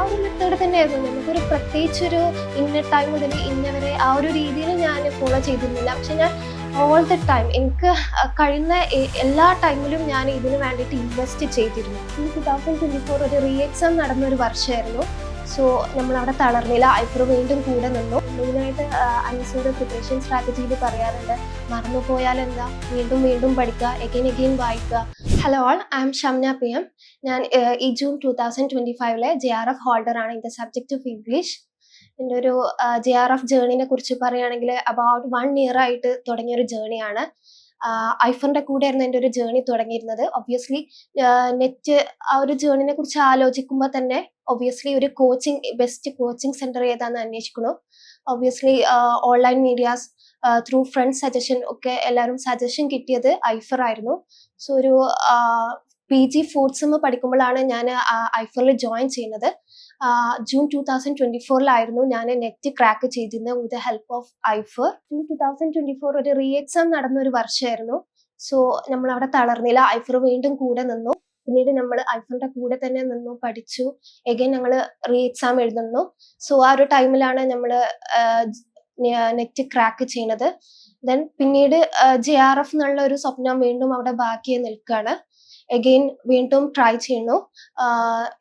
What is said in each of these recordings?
ഒരു മെത്തേഡ് തന്നെയായിരുന്നു. നമുക്കൊരു പ്രത്യേകിച്ചൊരു ഇന്ന ടൈം മുതൽ ഇന്ന വരെ ആ ഒരു രീതിയിൽ ഞാൻ ഫോളോ ചെയ്തിരുന്നില്ല. പക്ഷെ ഞാൻ ഓൾ ദ ടൈം എനിക്ക് കഴിയുന്ന എല്ലാ ടൈമിലും ഞാൻ ഇതിന് വേണ്ടിയിട്ട് ഇൻവെസ്റ്റ് ചെയ്തിരുന്നു. ഈ 2024 ഒരു റീ എക്സാം നടന്ന ഒരു വർഷമായിരുന്നു. സോ നമ്മളവിടെ തളർന്നില്ല, ഐഫർ വീണ്ടും കൂടെ നിന്നു. മെയിനായിട്ട് അനീസയുടെ പ്രിപ്പറേഷൻ സ്ട്രാറ്റജിയിൽ പറയാറുണ്ട്, മറന്നു പോയാൽ എന്താ, വീണ്ടും വീണ്ടും പഠിക്കുക, എഗെയിൻ വായിക്കുക. Hello all, I am Shamna P M. ഞാൻ ഈ ജൂൺ 2025 JRF ഹോൾഡറാണ് in the subject of English. എൻ്റെ ഒരു JRF ജേർണിനെ കുറിച്ച് പറയുകയാണെങ്കിൽ അബൌട്ട് 1 year ആയിട്ട് തുടങ്ങിയൊരു ജേർണിയാണ്. ഐഫറിൻ്റെ കൂടെയായിരുന്നു എൻ്റെ ഒരു ജേർണി തുടങ്ങിയിരുന്നത്. ഒബ്വിയസ്ലി നെറ്റ് ആ ഒരു ജേർണിനെ കുറിച്ച് ആലോചിക്കുമ്പോൾ തന്നെ ഒബ്വിയസ്ലി ഒരു ബെസ്റ്റ് കോച്ചിങ് സെൻറ്റർ ഏതാണെന്ന് അന്വേഷിക്കണം. Obviously online medias through friends suggestion ഒക്കെ എല്ലാവരും സജഷൻ കിട്ടിയത് ഐഫർ ആയിരുന്നു. സോ ഒരു PG ഫോർത്ത് സെം പഠിക്കുമ്പോഴാണ് ഞാൻ ഐഫറിൽ ജോയിൻ ചെയ്യുന്നത്. ജൂൺ 2024 ഞാൻ നെറ്റ് ക്രാക്ക് ചെയ്തിരുന്നത് വിത്ത് ദ ഹെൽപ്പ് ഓഫ് ഐഫർ. ജൂൺ 2024 ഒരു റീ എക്സാം നടന്ന ഒരു വർഷമായിരുന്നു. സോ നമ്മൾ അവിടെ തളർന്നില്ല, ഐഫർ വീണ്ടും കൂടെ നിന്നു. പിന്നീട് നമ്മൾ ഐഫറിന്റെ കൂടെ തന്നെ നിന്നു, പഠിച്ചു. എഗെയിൻ ഞങ്ങൾ റീ എക്സാം എഴുതുന്നു. സോ ആ ഒരു ടൈമിലാണ് നമ്മൾ നെറ്റ് ക്രാക്ക് ചെയ്യുന്നത്. ദെൻ പിന്നീട് JRF എന്നുള്ള ഒരു സ്വപ്നം വീണ്ടും അവിടെ ബാക്കിയായി നിൽക്കുകയാണ്. എഗെയിൻ വീണ്ടും ട്രൈ ചെയ്യുന്നു.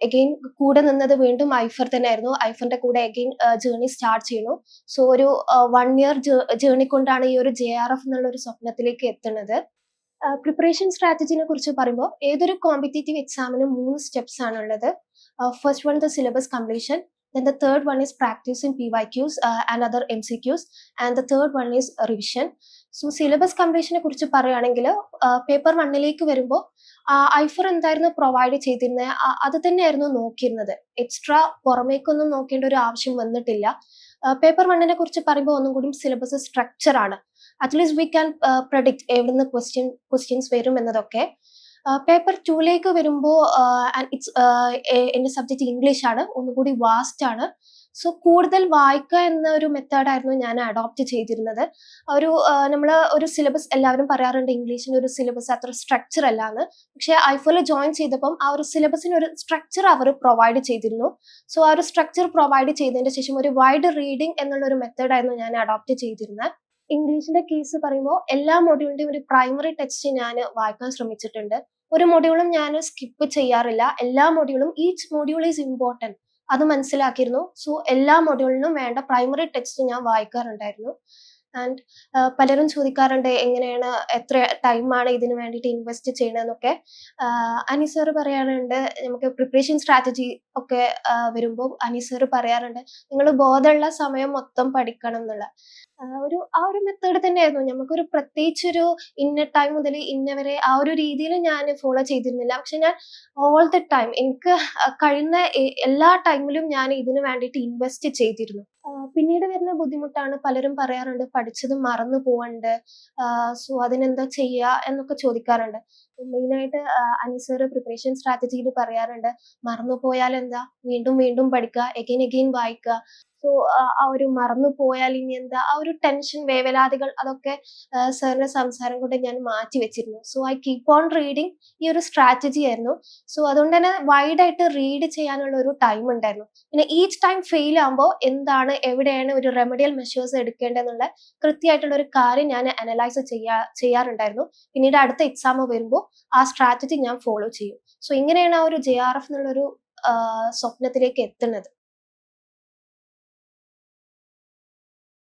എഗെയിൻ കൂടെ നിന്നത് വീണ്ടും ഐഫർ തന്നെയായിരുന്നു. ഐഫറിന്റെ കൂടെ എഗെയിൻ ജേർണി സ്റ്റാർട്ട് ചെയ്യുന്നു. സോ ഒരു 1 year ജേർണി കൊണ്ടാണ് ഈ ഒരു JRF എന്നുള്ള ഒരു സ്വപ്നത്തിലേക്ക് എത്തുന്നത്. പ്രിപ്പറേഷൻ സ്ട്രാറ്റജിനെ കുറിച്ച് പറയുമ്പോൾ ഏതൊരു കോമ്പറ്റേറ്റീവ് എക്സാമിനും 3 സ്റ്റെപ്സ് ആണുള്ളത്. First one the syllabus completion, then the third one is practice in PYQs and other MCQs, and the third one is revision. So syllabus കംപ്ലീഷനെ കുറിച്ച് പറയുകയാണെങ്കിൽ പേപ്പർ 1ലേക്ക് വരുമ്പോൾ ഐഫർ എന്തായിരുന്നു പ്രൊവൈഡ് ചെയ്തിരുന്നത് അത് തന്നെയായിരുന്നു നോക്കിയിരുന്നത്. എക്സ്ട്രാ പുറമേക്കൊന്നും നോക്കേണ്ട ഒരു ആവശ്യം വന്നിട്ടില്ല. പേപ്പർ 1നെ കുറിച്ച് പറയുമ്പോൾ ഒന്നും കൂടി സിലബസ് സ്ട്രക്ചർ ആണ്. അറ്റ്ലീസ്റ്റ് വി ക്യാൻ പ്രഡിക്റ്റ് എവിടുന്ന് ക്വസ്റ്റ്യൻസ് വരും എന്നതൊക്കെ. പേപ്പർ 2ലേക്ക് വരുമ്പോൾ എൻ്റെ സബ്ജക്റ്റ് ഇംഗ്ലീഷ് ആണ്, ഒന്നുകൂടി വാസ്റ്റ് ആണ്. സോ കൂടുതൽ വായിക്കുക എന്ന ഒരു മെത്തേഡായിരുന്നു ഞാൻ അഡോപ്റ്റ് ചെയ്തിരുന്നത്. നമ്മൾ ഒരു സിലബസ് എല്ലാവരും പറയാറുണ്ട് ഇംഗ്ലീഷിന് ഒരു സിലബസ് അത്ര സ്ട്രക്ചർ അല്ലാന്ന്. പക്ഷേ ഐഫറിൽ ജോയിൻ ചെയ്തപ്പം ആ ഒരു സിലബസിന് ഒരു സ്ട്രക്ചർ അവർ പ്രൊവൈഡ് ചെയ്തിരുന്നു. സോ ആ ഒരു സ്ട്രക്ചർ പ്രൊവൈഡ് ചെയ്തതിന് ശേഷം ഒരു വൈഡ് റീഡിംഗ് എന്നുള്ള ഒരു മെത്തേഡായിരുന്നു ഞാൻ അഡോപ്റ്റ് ചെയ്തിരുന്നത്. ഇംഗ്ലീഷിന്റെ കേസ് പറയുമ്പോൾ എല്ലാ മൊഡ്യൂളിന്റെയും ഒരു പ്രൈമറി ടെക്സ്റ്റ് ഞാൻ വായിക്കാൻ ശ്രമിച്ചിട്ടുണ്ട്. ഒരു മൊഡ്യൂളും ഞാൻ സ്കിപ്പ് ചെയ്യാറില്ല. എല്ലാ മൊഡ്യൂളും ഈച്ച് മൊഡ്യൂൾ ഈസ് ഇമ്പോർട്ടൻറ്റ് അത് മനസ്സിലാക്കിയിരുന്നു. സോ എല്ലാ മൊഡ്യൂളിനും വേണ്ട പ്രൈമറി ടെക്സ്റ്റ് ഞാൻ വായിക്കാറുണ്ടായിരുന്നു. ആൻഡ് പലരും ചോദിക്കാറുണ്ട് എങ്ങനെയാണ്, എത്ര ടൈമാണ് ഇതിന് വേണ്ടിയിട്ട് ഇൻവെസ്റ്റ് ചെയ്യണമെന്നൊക്കെ. അനീസർ പറയാറുണ്ട്, നമുക്ക് പ്രിപ്പറേഷൻ സ്ട്രാറ്റജി ഒക്കെ വരുമ്പോൾ അനീസർ പറയാറുണ്ട് നിങ്ങൾ ബോധമുള്ള സമയം മൊത്തം പഠിക്കണം എന്നുള്ള. ആ ഒരു മെത്തേഡ് തന്നെയായിരുന്നു. നമുക്കൊരു പ്രത്യേകിച്ചൊരു ഇന്ന ടൈം മുതൽ ഇന്ന വരെ ആ ഒരു രീതിയിൽ ഞാൻ ഫോളോ ചെയ്തിരുന്നില്ല. പക്ഷെ ഞാൻ ഓൾ ദ ടൈം എനിക്ക് കഴിയുന്ന എല്ലാ ടൈമിലും ഞാൻ ഇതിന് വേണ്ടിയിട്ട് ഇൻവെസ്റ്റ് ചെയ്തിരുന്നു. പിന്നീട് വരുന്ന ബുദ്ധിമുട്ടാണ്, പലരും പറയാറുണ്ട് പഠിച്ചത് മറന്നു പോവണ്ട്, സോ അതിനെന്താ ചെയ്യുക എന്നൊക്കെ ചോദിക്കാറുണ്ട്. മെയിനായിട്ട് അനീസർ പ്രിപ്പറേഷൻ സ്ട്രാറ്റജിയിൽ പറയാറുണ്ട്, മറന്നു പോയാൽ എന്താ, വീണ്ടും വീണ്ടും പഠിക്കുക, എഗെയിൻ വായിക്കുക. സോ ആ ഒരു മറന്നു പോയാൽ ഇനി എന്താ, ആ ഒരു ടെൻഷൻ, വേവലാതികൾ അതൊക്കെ സാറിന്റെ സംസാരം കൊണ്ട് ഞാൻ മാറ്റി വെച്ചിരുന്നു. So I keep on reading ഈ ഒരു സ്ട്രാറ്റജി ആയിരുന്നു. സോ അതുകൊണ്ട് തന്നെ വൈഡായിട്ട് റീഡ് ചെയ്യാനുള്ള ഒരു ടൈം ഉണ്ടായിരുന്നു. പിന്നെ ഈച്ച് ടൈം ഫെയിൽ ആകുമ്പോൾ എന്താണ്, എവിടെയാണ് ഒരു റെമഡിയൽ മെഷേഴ്സ് എടുക്കേണ്ടതെന്നുള്ള കൃത്യമായിട്ടുള്ള ഒരു കാര്യം ഞാൻ അനലൈസ് ചെയ്യാറുണ്ടായിരുന്നു. പിന്നീട് അടുത്ത എക്സാം വരുമ്പോൾ ആ സ്ട്രാറ്റജി ഞാൻ ഫോളോ ചെയ്യും. സോ ഇങ്ങനെയാണ് ആ ഒരു JRF എന്നുള്ളൊരു സ്വപ്നത്തിലേക്ക് എത്തുന്നത്.